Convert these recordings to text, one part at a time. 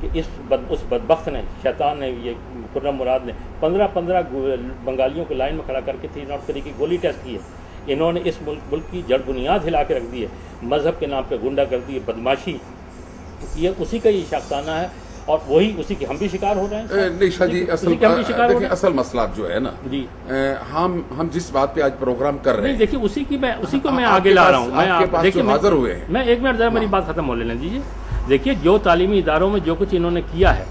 کہ اس بدبخت نے، شیطان نے، یہ خرم مراد نے 15 بنگالیوں کو لائن میں کھڑا کر کے 3 ناٹ 3 کی گولی ٹیسٹ کی ہے۔ انہوں نے اس ملک کی جڑ بنیاد ہلا کے رکھ دی ہے، مذہب کے نام پہ غنڈہ گردی ہے، بدماشی، یہ اسی کا یہ شاخسانہ ہے، اور وہی اسی کے ہم بھی شکار ہو رہے ہیں۔ نہیں شاہ جی، اصل مسئلہ جو ہے نا جی، ہم جس بات پہ آج پروگرام کر رہے ہیں، دیکھیے اسی کو میں آگے لا رہا ہوں۔ دیکھیے حاضر ہوئے ہیں، میں ایک منٹ ذرا میری بات ختم ہو لینے دیجیے۔ دیکھیے جو تعلیمی اداروں میں جو کچھ انہوں نے کیا ہے،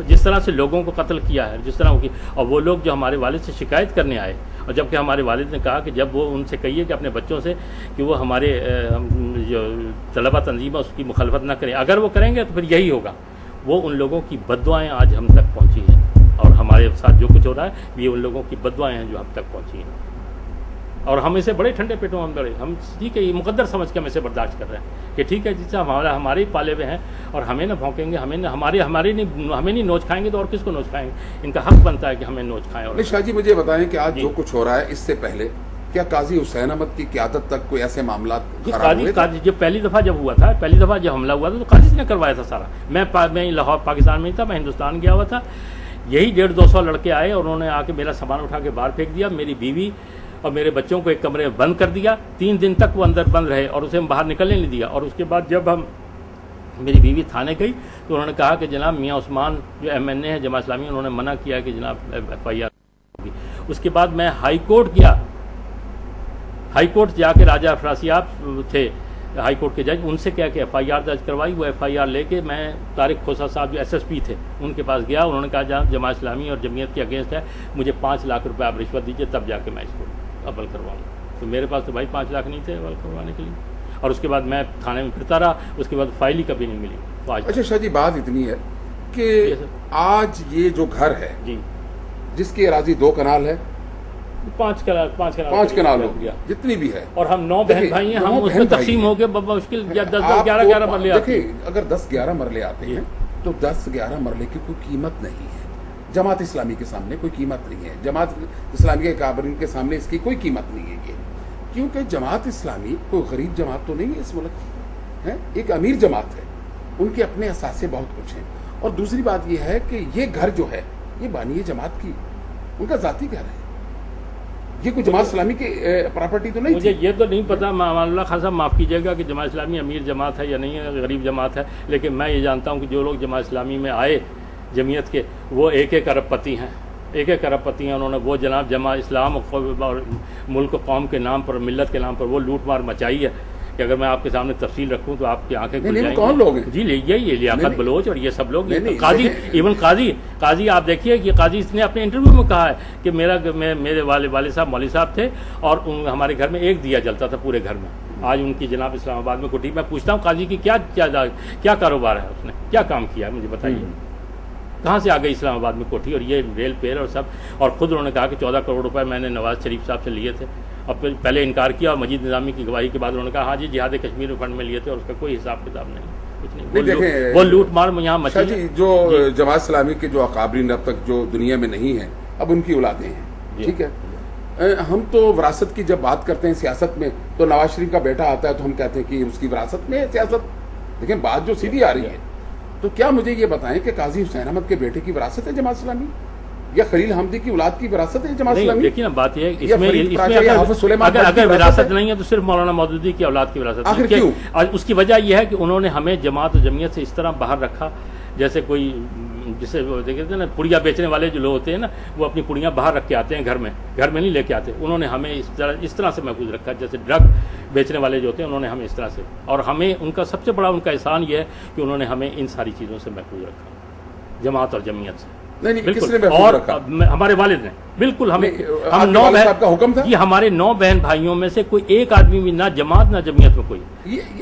جس طرح سے لوگوں کو قتل کیا ہے، جس طرح کی، اور وہ لوگ جو ہمارے والد سے شکایت کرنے آئے، اور جبکہ ہمارے والد نے کہا کہ جب وہ ان سے کہیے کہ اپنے بچوں سے کہ وہ ہمارے جو طلبہ تنظیم ہے اس کی مخالفت نہ کریں، اگر وہ کریں گے تو پھر یہی ہوگا، وہ ان لوگوں کی بددعائیں آج ہم تک پہنچی ہیں، اور ہمارے ساتھ جو کچھ ہو رہا ہے یہ ان لوگوں کی بددعائیں ہیں جو ہم تک پہنچی ہیں، اور ہم اسے بڑے ٹھنڈے پیٹوں ہم ٹھیک ہے یہ مقدر سمجھ کے ہم اسے برداشت کر رہے ہیں کہ ٹھیک ہے جس سے ہمارے پالے ہوئے ہیں، اور ہمیں نہ بھونکیں گے، ہمیں نہیں نوچ کھائیں گے تو اور کس کو نوچ کھائیں گے؟ ان کا حق بنتا ہے کہ ہمیں نوچ کھائیں۔ اور شاہ جی مجھے بتائیں کہ آج جو کچھ ہو رہا ہے اس سے پہلے کیا قاضی حسین احمد کی قیادت تک کوئی ایسے معاملات قاضی جب پہلی دفعہ جب ہوا تھا، پہلی دفعہ جب حملہ ہوا تھا تو قاضی نے کروایا تھا سارا۔ میں لاہور پاکستان میں ہی تھا، میں ہندوستان گیا ہوا تھا، یہی 150-200 لڑکے آئے اور انہوں نے آ کے میرا سامان اٹھا کے باہر پھینک دیا، میری بیوی اور میرے بچوں کو ایک کمرے میں بند کر دیا، 3 دن تک وہ اندر بند رہے اور اسے باہر نکلنے نہیں دیا۔ اور اس کے بعد جب میری بیوی تھانے گئی تو انہوں نے کہا کہ جناب میاں عثمان جو MNA ہے جماعت اسلامی، انہوں نے منع کیا کہ جناب FIR ہوگی۔ اس کے بعد میں ہائی کورٹ گیا، ہائی کورٹ جا کے راجہ افراسیاب تھے ہائی کورٹ کے جج، ان سے کیا کہ FIR درج کروائی، وہ FIR لے کے میں طارق کھوسا صاحب جو SSP تھے ان کے پاس گیا، انہوں نے کہا جہاں جماعت اسلامی اور جمعیت کے اگینسٹ ہے مجھے 5 لاکھ روپے آپ رشوت دیجیے تب جا کے میں اس کو عمل کرواؤں۔ تو میرے پاس تو بھائی 5 لاکھ نہیں تھے عمل کروانے کے لیے، اور اس کے بعد میں تھانے میں پھرتا رہا، اس کے بعد فائل ہی کبھی نہیں ملی۔ اچھا شاہ جی بات اتنی ہے کہ آج یہ جو گھر ہے جی جس کی اراضی 2 کنال ہے، 5 کنال ہو گیا جتنی بھی ہے، اور ہم 9 بہن بھائی ہیں، ہم اس میں تقسیم ہو کے مشکل 10-11 مرلے آتے ہیں۔ اگر 10-11 مرلے آتے ہیں تو 10-11 مرلے کی کوئی قیمت نہیں ہے، جماعت اسلامی کے سامنے کوئی قیمت نہیں ہے، جماعت اسلامی کے کابرین کے سامنے اس کی کوئی قیمت نہیں ہے، کیونکہ جماعت اسلامی کوئی غریب جماعت تو نہیں ہے اس ملک کی، ایک امیر جماعت ہے، ان کے اپنے اثاثے بہت کچھ ہیں، اور دوسری بات یہ ہے کہ یہ گھر جو ہے یہ بانی جماعت کی ان کا ذاتی گھر ہے، یہ کوئی جماعت اسلامی کی پراپرٹی تو نہیں۔ مجھے یہ تو نہیں پتا مان اللہ خان صاحب معاف کیجیے گا کہ جماعت اسلامی امیر جماعت ہے یا نہیں ہے، غریب جماعت ہے، لیکن میں یہ جانتا ہوں کہ جو لوگ جماعت اسلامی میں آئے جمعیت کے وہ 1 ارب پتی ہیں، 1 ارب پتی ہیں، انہوں نے وہ جناب جماعت اسلام اور ملک و قوم کے نام پر، ملت کے نام پر وہ لوٹ مار مچائی ہے کہ اگر میں آپ کے سامنے تفصیل رکھوں تو آپ کی آنکھیں کھل جائیں گی۔ کون لوگ ہیں؟ جی یہ لیاقت بلوچ اور یہ سب لوگ، قاضی ایون قاضی آپ دیکھیے کہ قاضی اس نے اپنے انٹرویو میں کہا ہے کہ میرے والد صاحب مولوی صاحب تھے اور ہمارے گھر میں 1 دیا جلتا تھا پورے گھر میں، آج ان کی جناب اسلام آباد میں کوٹھی۔ میں پوچھتا ہوں قاضی کی کیا کاروبار ہے، اس نے کیا کام کیا ہے مجھے بتائیے، کہاں سے آ گئی اسلام آباد میں کوٹھی اور یہ ریل پیر اور سب، اور خود انہوں نے کہا کہ 14 کروڑ روپے میں نے نواز شریف صاحب سے لیے تھے، اور پھر پہلے انکار کیا اور مجید نظامی کی گواہی کے بعد انہوں نے کہا ہاں جی جہاد کشمیر میں فنڈ میں لیے تھے، اور اس کا کوئی حساب کتاب نہیں، کچھ نہیں، وہ لوٹ مار یہاں مچی ہے۔ جو جماعت اسلامی کے جو اکابرین اب تک جو دنیا میں نہیں ہیں اب ان کی اولادیں ہیں، ٹھیک ہے، ہم تو وراثت کی جب بات کرتے ہیں سیاست میں تو نواز شریف کا بیٹا آتا ہے تو ہم کہتے ہیں کہ اس کی وراثت میں سیاست، لیکن بات جو سیدھی آ رہی ہے تو کیا مجھے یہ بتائیں کہ قاضی حسین احمد کے بیٹے کی وراثت ہے جماعت اسلامی، یا خلیل حمدی کی اولاد کی وراثت ہے جماعت اسلامی؟ دیکھیے نا بات یہ ہے اس میں اگر وراثت نہیں ہے تو صرف مولانا مودودی کی اولاد کی وراثت ہے۔ اور اس کی وجہ یہ ہے کہ انہوں نے ہمیں جماعت و جمعیت سے اس طرح باہر رکھا جیسے کوئی جسے دیکھتے ہیں نا پڑیا بیچنے والے جو لوگ ہوتے ہیں نا وہ اپنی پڑیاں باہر رکھ کے آتے ہیں گھر میں نہیں لے کے آتے، انہوں نے ہمیں اس طرح سے محفوظ رکھا، جیسے ڈرگ بیچنے والے جو ہوتے ہیں انہوں نے ہمیں اس طرح سے، اور ہمیں ان کا سب سے بڑا ان کا احسان یہ ہے کہ انہوں نے ہمیں ان ساری چیزوں سے محفوظ رکھا، جماعت اور جمعیت سے۔ اور ہمارے والد نے بالکل ہم 9 بہن، یہ ہمارے 9 بہن بھائیوں میں سے کوئی ایک آدمی بھی نہ جماعت نہ جمعیت میں کوئی،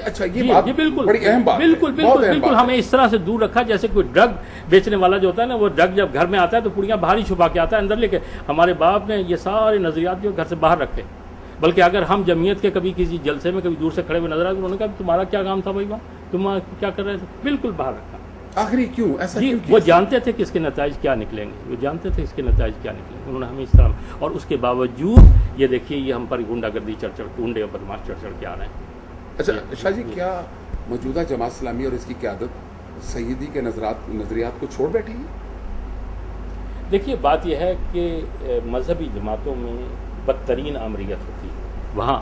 اچھا یہ بالکل بڑی اہم بات، بالکل ہمیں اس طرح سے دور رکھا جیسے کوئی ڈرگ بیچنے والا جو ہوتا ہے نا وہ ڈرگ جب گھر میں آتا ہے تو پڑیاں باہر ہی چھپا کے آتا ہے اندر لے کے، ہمارے باپ نے یہ سارے نظریات جو گھر سے باہر رکھے، بلکہ اگر ہم جمعیت کے کبھی کسی جلسے میں کبھی دور سے کھڑے ہوئے نظر آئے تو انہوں نے کہا تمہارا کیا کام تھا بھائی وہاں، تم کیا کر رہے تھے، بالکل باہر رکھا۔ آخری کیوں ایسا؟ جی وہ جانتے تھے کہ اس کے نتائج کیا نکلیں گے، وہ جانتے تھے اس کے نتائج کیا نکلیں گے، انہوں نے ہمیں اس طرح، اور اس کے باوجود یہ دیکھیے یہ ہم پر گنڈا گردی گنڈے اور بدماش چڑھ کے آ رہے ہیں۔ اچھا شاہ جی، کیا موجودہ جماعت اسلامی اور اس کی قیادت سیدی کے نظریات کو چھوڑ بیٹھی ہے؟ دیکھیے بات یہ ہے کہ مذہبی جماعتوں میں بدترین آمریت ہوتی ہے، وہاں